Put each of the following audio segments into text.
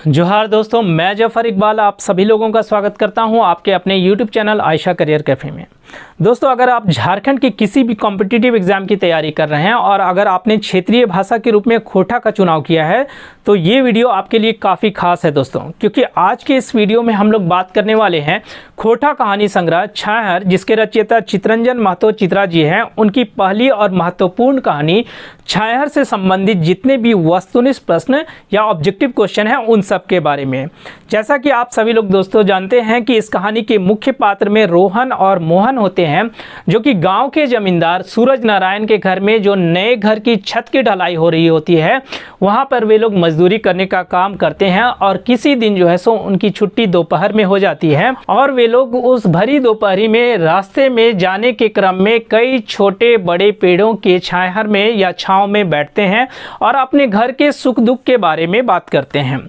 जोहार दोस्तों, मैं जफर इकबाल आप सभी लोगों का स्वागत करता हूं आपके अपने YouTube channel Ayesha career cafe में। दोस्तों, अगर आप झारखंड की किसी भी कॉम्पिटिटिव एग्ज़ाम की तैयारी कर रहे हैं और अगर आपने क्षेत्रीय भाषा के रूप में खोटा का चुनाव किया है तो ये वीडियो आपके लिए काफ़ी खास है दोस्तों, क्योंकि आज के इस वीडियो में हम लोग बात करने वाले हैं खोटा कहानी संग्रह छाहर, जिसके रचयिता चितरंजन महतो चित्रा जी हैं। उनकी पहली और महत्वपूर्ण कहानी छाहर से संबंधित जितने भी वस्तुनिष्ठ प्रश्न या ऑब्जेक्टिव क्वेश्चन हैं उन सब के बारे में। जैसा कि आप सभी लोग दोस्तों जानते हैं कि इस कहानी के मुख्य पात्र में रोहन और मोहन होते हैं, जो कि गांव के जमींदार सूरज नारायण के घर में जो नए घर की छत की ढलाई हो रही होती है वहां पर वे लोग मजदूरी करने का काम करते हैं। और किसी दिन जो है सो उनकी छुट्टी दोपहर में हो जाती है और वे लोग उस भरी दोपहरी में रास्ते में जाने के क्रम में कई छोटे बड़े पेड़ों के छाहर में या छांव में बैठते हैं और अपने घर के सुख दुख के बारे में बात करते हैं।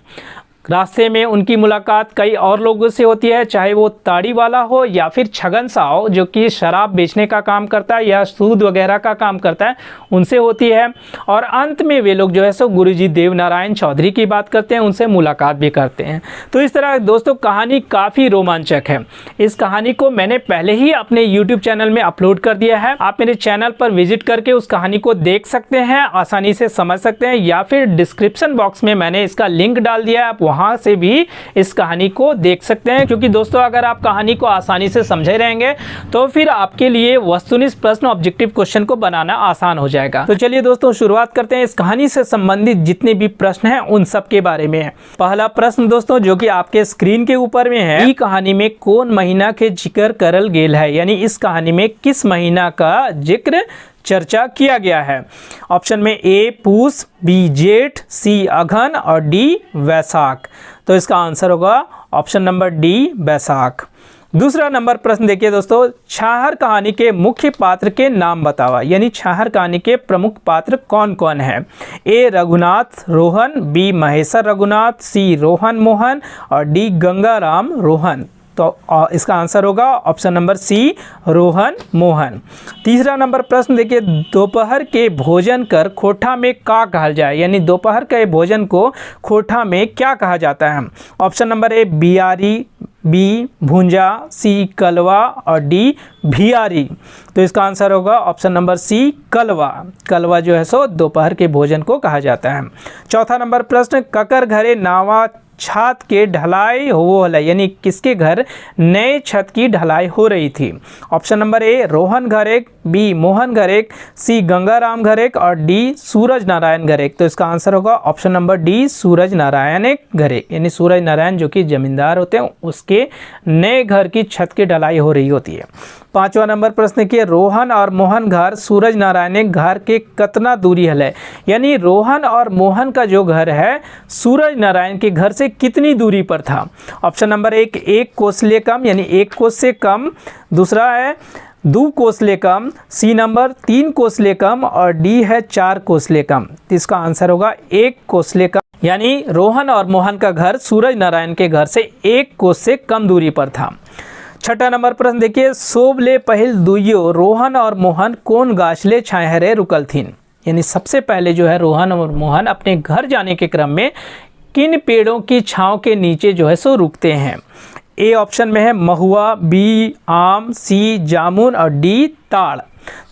रास्ते में उनकी मुलाकात कई और लोगों से होती है, चाहे वो ताड़ी वाला हो या फिर छगन साव जो कि शराब बेचने का काम करता है या सूद वगैरह का काम करता है, उनसे होती है। और अंत में वे लोग जो है सो गुरुजी देव नारायण चौधरी की बात करते हैं, उनसे मुलाकात भी करते हैं। तो इस तरह दोस्तों कहानी काफ़ी रोमांचक है। इस कहानी को मैंने पहले ही अपने यूट्यूब चैनल में अपलोड कर दिया है, आप मेरे चैनल पर विजिट करके उस कहानी को देख सकते हैं, आसानी से समझ सकते हैं, या फिर डिस्क्रिप्शन बॉक्स में मैंने इसका लिंक डाल दिया है, आप वहां से भी इस कहानी को देख सकते हैं। क्योंकि दोस्तों अगर आप कहानी को आसानी से समझे रहेंगे तो फिर आपके लिए वस्तुनिष्ठ प्रश्न ऑब्जेक्टिव क्वेश्चन को बनाना आसान हो जाएगा। तो चलिए दोस्तों शुरुआत करते हैं इस कहानी से संबंधित जितने भी प्रश्न हैं उन सब के बारे में। पहला प्रश्न दोस्तों जो कि आपके स्क्रीन के ऊपर में है, ई कहानी में कौन महीना के जिक्र करल गेल है, यानी इस कहानी में किस महीना का जिक्र चर्चा किया गया है। ऑप्शन में ए पूस, बी जेठ, सी अघन और डी वैसाख। तो इसका आंसर होगा ऑप्शन नंबर डी वैसाख। दूसरा नंबर प्रश्न देखिए दोस्तों, छाहर कहानी के मुख्य पात्र के नाम बतावा, यानी छाहर कहानी के प्रमुख पात्र कौन कौन है। A Raghunath Rohan, B Maheshwar Raghunath, C Rohan Mohan और डी गंगाराम रोहन। तो इसका आंसर होगा option number C Rohan Mohan. तीसरा नंबर प्रश्न देखिए, दोपहर के भोजन कर खोठा में का कहा जाए, यानी दोपहर के भोजन को खोठा में क्या कहा जाता है। ऑप्शन नंबर ए बियारी, बी भुंजा, सी कलवा और डी भियारी। तो इसका आंसर होगा ऑप्शन नंबर सी कलवा। कलवा जो है सो दोपहर के भोजन को कहा जाता है। चौथा नंबर प्रश्न, ककर घरे नावा छत के ढलाई हो रही, यानी किसके घर नए छत की ढलाई हो रही थी। ऑप्शन नंबर ए रोहन घर एक, बी मोहन घर एक, सी गंगाराम घर एक और डी सूरज नारायण घर एक। तो इसका आंसर होगा ऑप्शन नंबर डी सूरज नारायण एक घर एक, यानी सूरज नारायण जो कि जमींदार होते हैं उसके नए घर की छत की ढलाई हो रही होती है। पांचवा नंबर प्रश्न के, रोहन और मोहन घर सूरज नारायण घर के कितना दूरी है, यानी रोहन और मोहन का जो घर है सूरज नारायण के घर से कितनी दूरी पर था। ऑप्शन नंबर एक कोस ले कम, यानी 1 कोस से कम। दूसरा है 2 कोस ले कम, सी नंबर 3 कोस ले कम और डी है 4 कोस ले कम। तो इसका आंसर होगा 1 कोस ले कम, यानी रोहन और मोहन का घर सूरज नारायण के घर से 1 कोस से कम दूरी पर था। छठा नंबर प्रश्न देखिए, सोबले पहिल दुइयो रोहन और मोहन कौन गाछले छाहरे रुकल थीन, यानी सबसे पहले जो है रोहन और मोहन अपने घर जाने के क्रम में किन पेड़ों की छांव के नीचे जो है सो रुकते हैं। ए ऑप्शन में है महुआ, बी आम, सी जामुन और डी ताड़।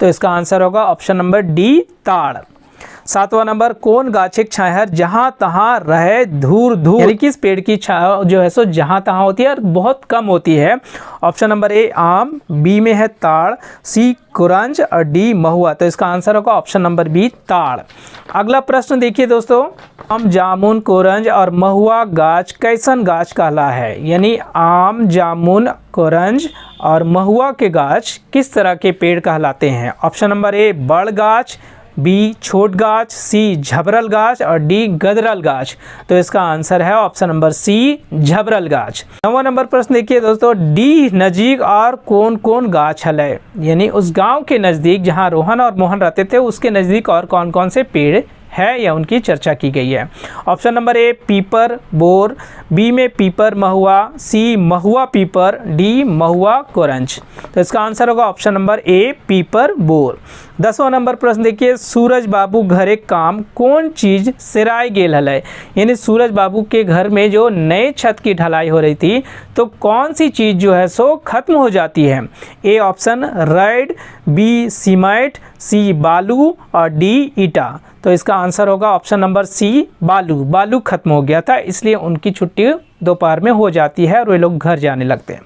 तो इसका आंसर होगा ऑप्शन नंबर डी ताड़। सातवां नंबर, कौन गाछिक छाहर जहां तहां रहे धूर धूर, यानी किस पेड़ की छांव जो है सो जहां तहां होती है और बहुत कम होती है। ऑप्शन नंबर ए आम, बी में है ताड़, सी कुरंज और डी महुआ। तो इसका आंसर होगा ऑप्शन नंबर बी ताड़। अगला प्रश्न देखिए दोस्तों, आम जामुन कोरंज और महुआ गाछ कैसन गाछ कहला है, यानी आम जामुन कोरंज और महुआ के गाछ किस तरह के पेड़ कहलाते हैं। ऑप्शन नंबर ए बड़ गाछ, बी छोट गाछ, सी झबरल गाछ और डी गदरल गाछ। तो इसका आंसर है ऑप्शन नंबर सी झबरल गाछ। 9वां नंबर प्रश्न देखिए दोस्तों, डी नजीक और कौन कौन गाछ है, यानी उस गांव के नज़दीक जहां रोहन और मोहन रहते थे उसके नज़दीक और कौन कौन से पेड़ है या उनकी चर्चा की गई है। ऑप्शन नंबर ए पीपर बोर, बी में पीपर महुआ, सी महुआ पीपर, डी महुआ कोरंच। तो इसका आंसर होगा ऑप्शन नंबर ए पीपर बोर। 10वां नंबर प्रश्न देखिए, सूरज बाबू घरे काम कौन चीज सिराय गेल हलै। यानी सूरज बाबू के घर में जो नए छत की ढलाई हो रही थी तो कौन सी चीज जो है सो खत्म हो जाती है। A option red, B cement, C बालू और डी ईटा। तो इसका आंसर होगा ऑप्शन नंबर सी बालू। बालू खत्म हो गया था इसलिए उनकी छुट्टी दोपहर में हो जाती है और वे लोग घर जाने लगते हैं।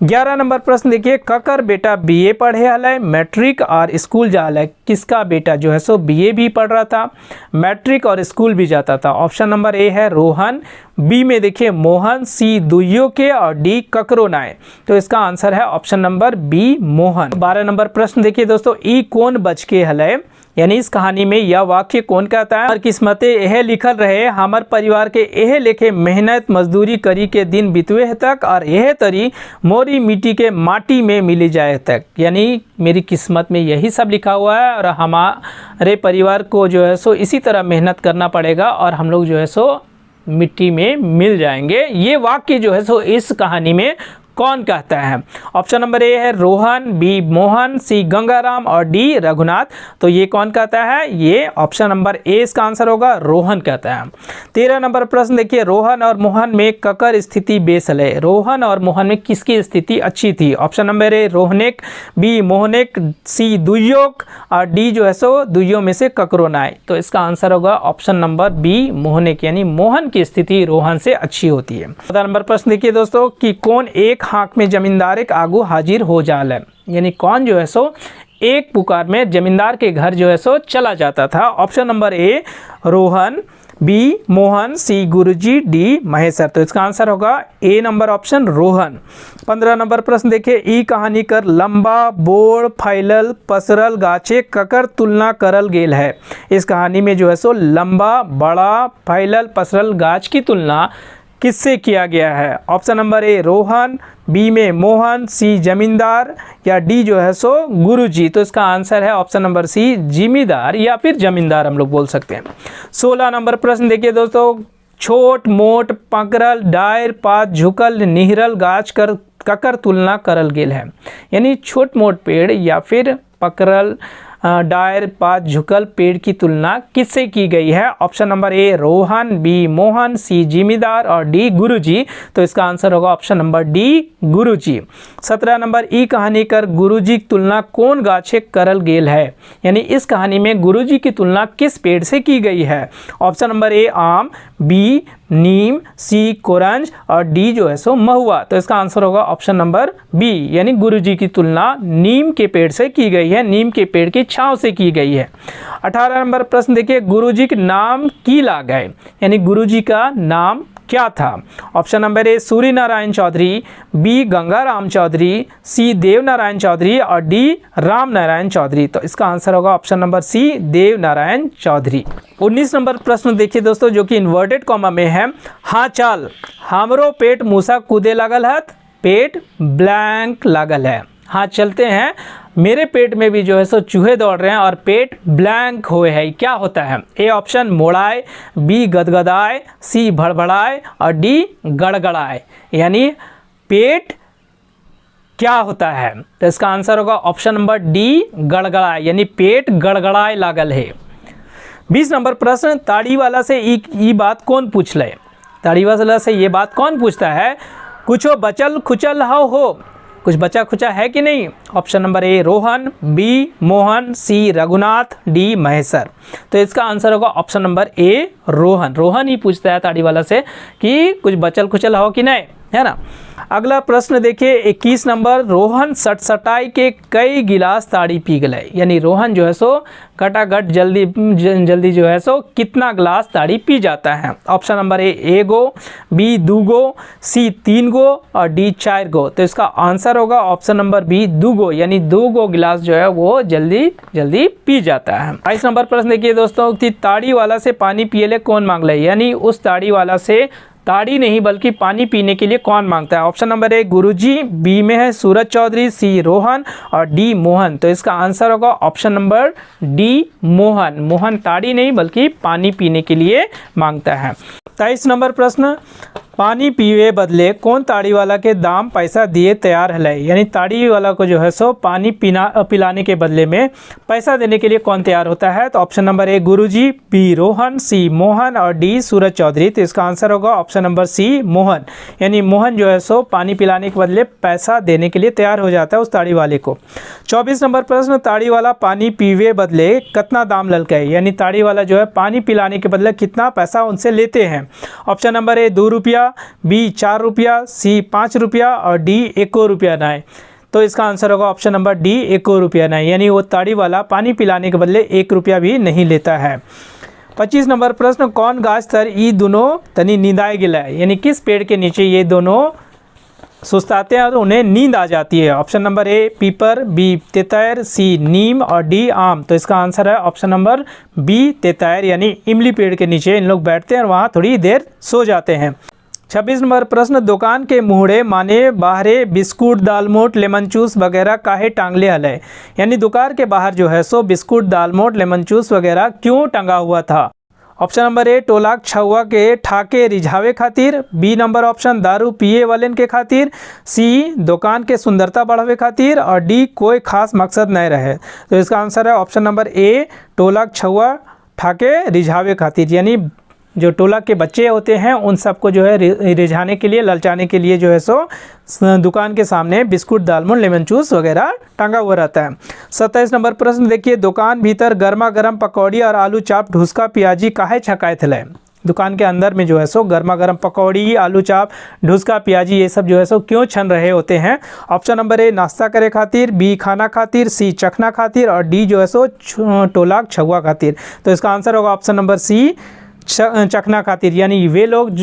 11 नंबर प्रश्न देखिए, ककर बेटा बीए पढ़े हलै, मैट्रिक और स्कूल जा हलै। किसका बेटा जो है सो बीए भी पढ़ रहा था, मैट्रिक और स्कूल भी जाता था। ऑप्शन नंबर ए है रोहन, बी में देखिए मोहन, सी दुइयो के और डी ककरो नाय। तो इसका आंसर है option number B Mohan. 12 number प्रश्न देखिए दोस्तों, ई कौन बच के हलै। यानी इस कहानी में यह वाक्य कौन कहता है। और किस्मते यह लिखल रहे हमर परिवार के यह लेखे मेहनत मजदूरी करी के दिन बितवे तक और यह तरी मोरी मिट्टी के माटी में मिली जाए तक। यानी मेरी किस्मत में यही सब लिखा हुआ है और हमारे परिवार को जो है सो इसी तरह मेहनत करना पड़ेगा और हम लोग जो है सो मिट्टी में मिल जाएंगे। ये वाक्य जो है सो इस कहानी में कौन कहता है। ऑप्शन नंबर ए है रोहन, बी मोहन, सी गंगाराम और डी रघुनाथ। तो ये कौन कहता है, ये ऑप्शन नंबर ए इसका आंसर होगा, रोहन कहता है। 13 नंबर प्रश्न देखिए, रोहन और मोहन में ककर स्थिति बेसल है। रोहन और मोहन में किसकी स्थिति अच्छी थी। ऑप्शन नंबर ए रोहनेक, बी मोहनेक, सी दुयोक और डी जो है सो दुइयों में से ककरो नाय। तो इसका आंसर होगा ऑप्शन नंबर बी मोहनेक, यानी मोहन की स्थिति रोहन से अच्छी होती है। 14 नंबर प्रश्न देखिए दोस्तों, कि कौन एक हाक में जमींदार के आगू हाजिर हो जाल है। यानी कौन जो है सो एक पुकार में जमींदार के घर जो है सो चला जाता था। Option number A Rohan, B Mohan, C Guruji, D Maheshwar. तो इसका आंसर होगा A number option Rohan. 15 number प्रश्न देखिए, ई कहानी कर लंबा बोड़ फैलल पसरल गाछे ककर तुलना करल गेल है। इस कहानी में जो है सो लंबा बड़ा फैलल पसरल गाछ की तुलना किससे किया गया है। Option number A Rohan, B में मोहन, सी जमींदार या डी जो है सो गुरुजी। तो इसका आंसर है ऑप्शन नंबर सी जिमीदार या फिर जमींदार हम लोग बोल सकते हैं। 16 नंबर प्रश्न देखिए दोस्तों, छोट मोट पकड़ल डायर पात झुकल निहरल गाछ कर ककर तुलना करल गेल है। यानी छोट मोट पेड़ या फिर पकड़ल डायर पात झुकल पेड़ की तुलना किससे की गई है। Option number A Rohan, B Mohan, C जिमीदार और डी गुरुजी। तो इसका आंसर होगा option number D Guruji. 17 number, ई कहानी कर गुरुजी की तुलना कौन गाछे करल गेल है। यानी इस कहानी में गुरुजी की तुलना किस पेड़ से की गई है। ऑप्शन नंबर ए आम, बी नीम, सी कोरंज और डी जो है सो महुआ। तो इसका आंसर होगा ऑप्शन नंबर बी, यानी गुरुजी की तुलना नीम के पेड़ से की गई है, नीम के पेड़ की छांव से की गई है। 18 नंबर प्रश्न देखिए, गुरुजी के नाम की लाग है। यानी गुरुजी का नाम क्या था। Option number A Surya Narayan Chaudhary, B Gangaram Chaudhary, C Dev Narayan Chaudhary और डी राम नारायण चौधरी। तो इसका आंसर होगा option number C Dev Narayan Chaudhary. 19 number प्रश्न देखिए दोस्तों, जो कि इन्वर्टेड कॉमा में है। हाँ चाल हमरो पेट मूसा कूदे लागल है, पेट ब्लैंक लागल है। हाँ चलते हैं, मेरे पेट में भी जो है सो चूहे दौड़ रहे हैं और पेट ब्लैंक हुए है। क्या होता है। ए ऑप्शन मोड़ाए, बी गदगदाए, सी भड़बड़ाए और डी गड़गड़ाए। यानी पेट क्या होता है। तो इसका आंसर होगा ऑप्शन नंबर डी गड़गड़ाए, यानी पेट गड़गड़ाए लागल है। 20 नंबर प्रश्न, ताड़ी वाला से ई बात कौन पूछ ले। ताड़ी वाला से ये बात कौन पूछता है। कुछो बचल खुचल हो, कुछ बचा खुचा है कि नहीं। Option number A Rohan, B Mohan, C Raghunath, D Maheshwar. तो इसका आंसर होगा option number A Rohan. Rohan ही पूछता है ताड़ी वाला से कि कुछ बचल खुचल हो कि नहीं, है ना। अगला प्रश्न देखिए 21 नंबर, रोहन सटसटाई के कई गिलास ताड़ी पी गए। यानी रोहन जो है सो कटाकट जल्दी जो है सो कितना गिलास ताड़ी पी जाता है। ऑप्शन नंबर ए एगो, बी दूगो, सी 3 गो और डी 4 गो। तो इसका आंसर होगा ऑप्शन नंबर बी दूगो, यानी 2 गो गिलास जो है वो जल्दी पी जाता है। 22 नंबर प्रश्न देखिए दोस्तों, कि ताड़ी वाला से पानी पिए ले कौन मांग ले। यानी उस ताड़ी वाला से ताड़ी नहीं बल्कि पानी पीने के लिए कौन मांगता है? Option number A Guruji, B में है सूरज चौधरी, सी रोहन और डी मोहन। तो इसका आंसर होगा option number D Mohan. Mohan ताड़ी नहीं बल्कि पानी पीने के लिए मांगता है। 23 नंबर प्रश्न, पानी पीवे बदले कौन ताड़ी वाला के दाम पैसा दिए तैयार है? यानी ताड़ी वाला को जो है सो पानी पिलाने के बदले में पैसा देने के लिए कौन तैयार होता है? तो option number A Guruji, B Rohan, C Mohan और डी सूरज चौधरी। तो इसका आंसर होगा ऑप्शन नंबर सी मोहन। यानी मोहन जो है सो पानी पिलाने के बदले पैसा देने के लिए तैयार हो जाता है उस ताड़ी वाले को। 24 नंबर प्रश्न, ताड़ी वाला पानी पीवे बदले कितना दाम ललका है? यानी ताड़ी वाला जो है पानी पिलाने के बदले कितना पैसा उनसे लेते हैं? ऑप्शन नंबर ए 2 रुपया, बी 4 रुपया, सी 5 रुपया और डी 1 रुपया ना है। तो इसका आंसर होगा ऑप्शन नंबर डी 1 रुपया ना है। यानी वो ताड़ी वाला पानी पिलाने के बदले 1 रुपया भी नहीं लेता है। 25 नंबर प्रश्न, कौन गाछ तर ई दोनों तनी नींदाए गिला है? यानी किस पेड़ के नीचे ये दोनों सुस्ताते हैं और उन्हें नींद आ जाती है? ऑप्शन नंबर ए पीपर, बी तेतैर, सी नीम और डी आम। तो इसका आंसर है ऑप्शन नंबर बी तेतैर। यानी इमली पेड़ के नीचे इन लोग बैठते हैं और वहाँ थोड़ी देर सो जाते हैं। 26 नंबर प्रश्न, दुकान के मुहड़े माने बाहरे बिस्कुट, दालमोट, लेमन जूस वगैरह काहे टांगले हल है? यानी दुकान के बाहर जो है सो बिस्कुट, दालमोट, लेमन जूस वगैरह क्यों टंगा हुआ था? ऑप्शन नंबर ए टोलाक छुआ के ठाके रिझावे खातिर, बी नंबर ऑप्शन दारू पिए वालेन के खातिर, सी दुकान के सुंदरता बढ़ावे खातिर और डी कोई खास मकसद नहीं रहे। तो इसका आंसर है ऑप्शन नंबर ए टोलाक छुआ ठाके रिझावे खातिर। यानी जो टोला के बच्चे होते हैं उन सबको जो है रिझाने के लिए, ललचाने के लिए जो है सो दुकान के सामने बिस्कुट, दालमोट, लेमन जूस वगैरह टंगा हुआ रहता है। 27 नंबर प्रश्न देखिए, दुकान भीतर गर्मा गर्म पकौड़ी और आलू चाप, ढुसका, प्याजी काहे छकाए थे? दुकान के अंदर में जो है सो गर्मा गर्म पकौड़ी, आलू चाप, ढुसका, प्याजी ये सब जो है सो क्यों छन रहे होते हैं? ऑप्शन नंबर ए नाश्ता करे खातिर, बी खाना खातिर, सी चखना खातिर और डी जो है सो टोलाक छुआ खातिर। तो इसका आंसर होगा ऑप्शन नंबर सी चखना खातिर। यानी वे लोग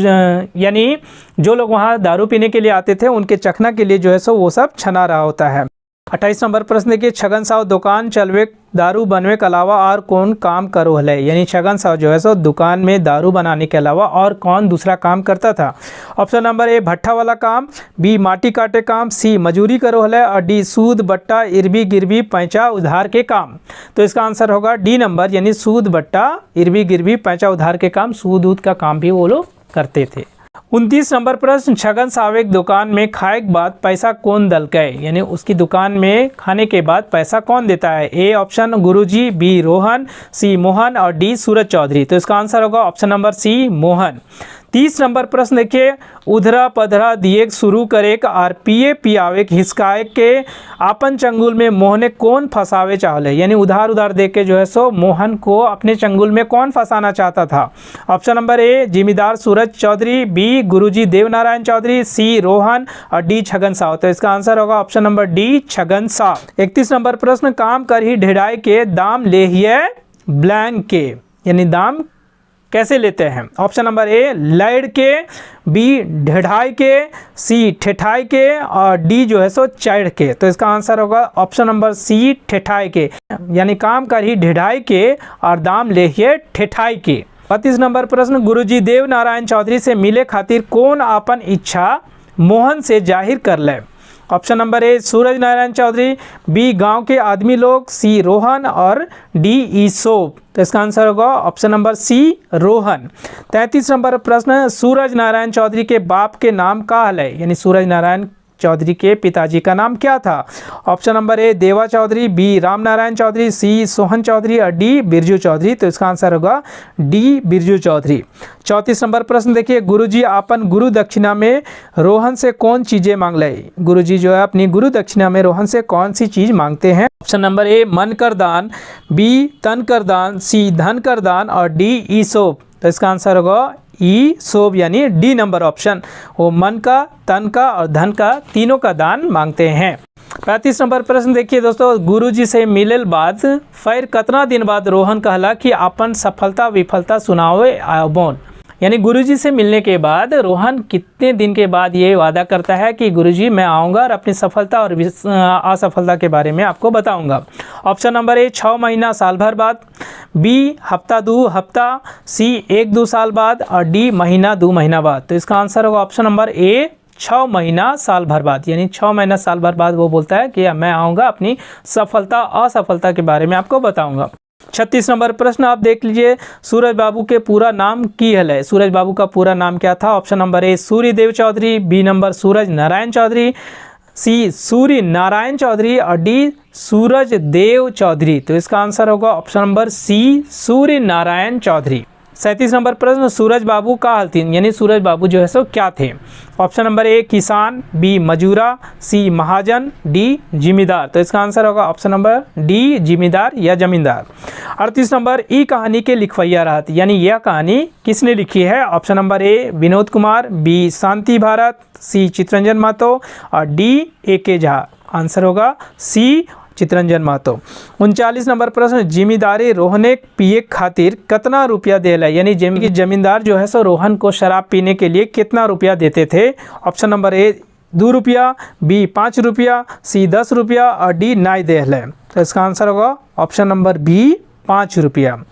यानी जो लोग वहाँ दारू पीने के लिए आते थे उनके चखना के लिए जो है सो वो सब छना रहा होता है। 28 नंबर प्रश्न देखिए, छगन साव दुकान चलवे दारू बनवे के अलावा और कौन काम करो हले? यानी छगन साव जो है सो दुकान में दारू बनाने के अलावा और कौन दूसरा काम करता था? ऑप्शन नंबर ए भट्ठा वाला काम, बी माटी काटे काम, सी मजूरी करो हले और डी सूद बट्टा इरबी गिरबी पैंचा उधार के काम। तो इसका आंसर होगा डी नंबर, यानी सूद बट्टा इरबी गिरबी पैंचा उधार के काम, सूद ऊद का काम भी वो लोग करते थे। 29 नंबर प्रश्न, छगन सावे दुकान में खाए के बाद पैसा कौन दलके? यानी उसकी दुकान में खाने के बाद पैसा कौन देता है? A option Guruji, B Rohan, C Mohan और डी सूरज चौधरी। तो इसका आंसर होगा option number C Mohan. 30 number प्रश्न देखिए, उधरा पधरा दिए शुरू करे और पिए पियावे हिसकाए के आपन चंगुल में मोहने कौन फंसावे चाहले? यानी उधार उधार दे के जो है सो मोहन को अपने चंगुल में कौन फंसाना चाहता था? ऑप्शन नंबर ए जिम्मेदार सूरज चौधरी, बी गुरुजी देवनारायण चौधरी, सी रोहन और डी छगन साव। तो इसका आंसर होगा option number D Chhagan Sao. 31 number प्रश्न, काम कर ही ढेड़ाई के दाम ले ही ब्लैंक के? यानी दाम कैसे लेते हैं? ऑप्शन नंबर ए लैड के, बी ढेढ़ाई के, सी ठेठाई के और डी जो है सो चढ़ के। तो इसका आंसर होगा ऑप्शन नंबर सी ठेठाई के। यानी काम कर ही ढेढ़ाई के और दाम ले ही ठेठाई के। 32 नंबर प्रश्न, गुरुजी देव नारायण चौधरी से मिले खातिर कौन अपन इच्छा मोहन से जाहिर कर ले? Option number A Suraj Narayan Chaudhary, B गांव के आदमी लोग, सी रोहन और डी ईसोप। तो इसका आंसर होगा option number C Rohan. 33 number प्रश्न, सूरज नारायण चौधरी के बाप के नाम का है? यानी सूरज नारायण चौधरी के पिताजी का नाम क्या था? ऑप्शन नंबर ए देवा चौधरी, बी राम नारायण चौधरी, सी सोहन चौधरी और डी बिरजू चौधरी। तो इसका आंसर होगा डी बिरजू चौधरी। 34 नंबर प्रश्न देखिए, गुरुजी अपन गुरु दक्षिणा में रोहन से कौन चीजें मांग ले? गुरुजी जो है अपनी गुरु दक्षिणा में रोहन से कौन सी चीज मांगते हैं? ऑप्शन नंबर ए मन कर दान, बी तन कर दान, सी धन कर दान और डी ईसोप। तो इसका आंसर होगा ई सोब, यानी डी नंबर ऑप्शन। वो मन का, तन का और धन का तीनों का दान मांगते हैं। 35 नंबर प्रश्न देखिए दोस्तों, गुरुजी से मिलल बाद फिर कितना दिन बाद रोहन कहला कि अपन सफलता विफलता सुनावे आबोन? यानी गुरुजी से मिलने के बाद रोहन कितने दिन के बाद ये वादा करता है कि गुरुजी मैं आऊँगा और अपनी सफलता और असफलता के बारे में आपको बताऊँगा। ऑप्शन नंबर ए 6 महीना साल भर बाद, बी हफ्ता 2 हफ्ता, सी 1-2 साल बाद और डी महीना 2 महीना बाद। तो इसका आंसर होगा ऑप्शन नंबर ए 6 महीना साल भर बाद। यानी 6 महीना साल भर बाद वो बोलता है कि मैं आऊँगा अपनी सफलता असफलता के बारे में आपको बताऊँगा। 36 नंबर प्रश्न आप देख लीजिए, सूरज बाबू के पूरा नाम की है। सूरज बाबू का पूरा नाम क्या था? Option number A Suryadev Chaudhary, B number Suraj Narayan Chaudhary, C Surya Narayan Chaudhary और डी सूरज देव चौधरी। तो इसका आंसर होगा option number C Surya Narayan Chaudhary. 37 number प्रश्न, सूरज बाबू का हाल थी, यानी सूरज बाबू जो है सो क्या थे? ऑप्शन नंबर ए किसान, बी मजूरा, सी महाजन, डी जिमीदार। तो इसका आंसर होगा ऑप्शन नंबर डी जिमीदार या जमींदार। 38 नंबर, ई कहानी के लिखवैया रहा थी, यानी यह कहानी किसने लिखी है? Option number A Vinod Kumar, B Shanti Bharat, C Chitranjan Mahto और डी ए.के. झा। आंसर होगा सी चितरंजन महतो। 39 नंबर प्रश्न, जिम्मेदारी रोहने पिए खातिर कितना रुपया देला, यानी जमींदार जो है सो रोहन को शराब पीने के लिए कितना रुपया देते थे? ऑप्शन नंबर ए 2 रुपया, बी 5 रुपया, सी 10 रुपया और डी नाई देहल है। तो इसका आंसर होगा ऑप्शन नंबर बी 5 रुपया।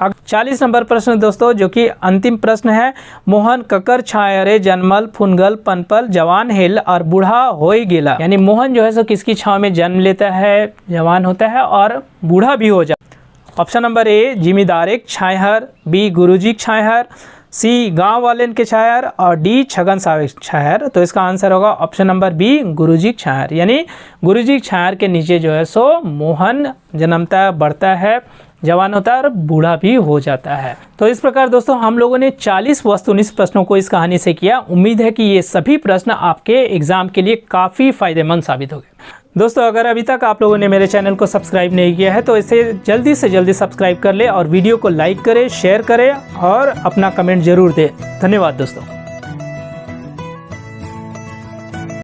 अब 40 नंबर प्रश्न दोस्तों, जो कि अंतिम प्रश्न है, मोहन ककर छाया जन्मल फुनगल पनपल जवान हेल और बूढ़ा होई गेला। यानी मोहन जो है सो किसकी छाव में जन्म लेता है, जवान होता है और बूढ़ा भी हो जाता है? ऑप्शन नंबर ए जिम्मेदार एक छायहर, बी गुरुजी छायहर, सी गांव वालेन के छायर और डी छगन सावे छायर। तो इसका आंसर होगा ऑप्शन नंबर बी गुरुजी छायर। यानी गुरुजी छायर के नीचे जो है सो मोहन जन्मता है, बढ़ता है, जवान होता है और बूढ़ा भी हो जाता है। तो इस प्रकार दोस्तों हम लोगों ने 40 वस्तुनिष्ठ प्रश्नों को इस कहानी से किया। उम्मीद है कि ये सभी प्रश्न आपके एग्जाम के लिए काफ़ी फायदेमंद साबित हो गए। दोस्तों अगर अभी तक आप लोगों ने मेरे चैनल को सब्सक्राइब नहीं किया है तो इसे जल्दी से जल्दी सब्सक्राइब कर ले और वीडियो को लाइक करें, शेयर करें और अपना कमेंट जरूर दें। धन्यवाद दोस्तों।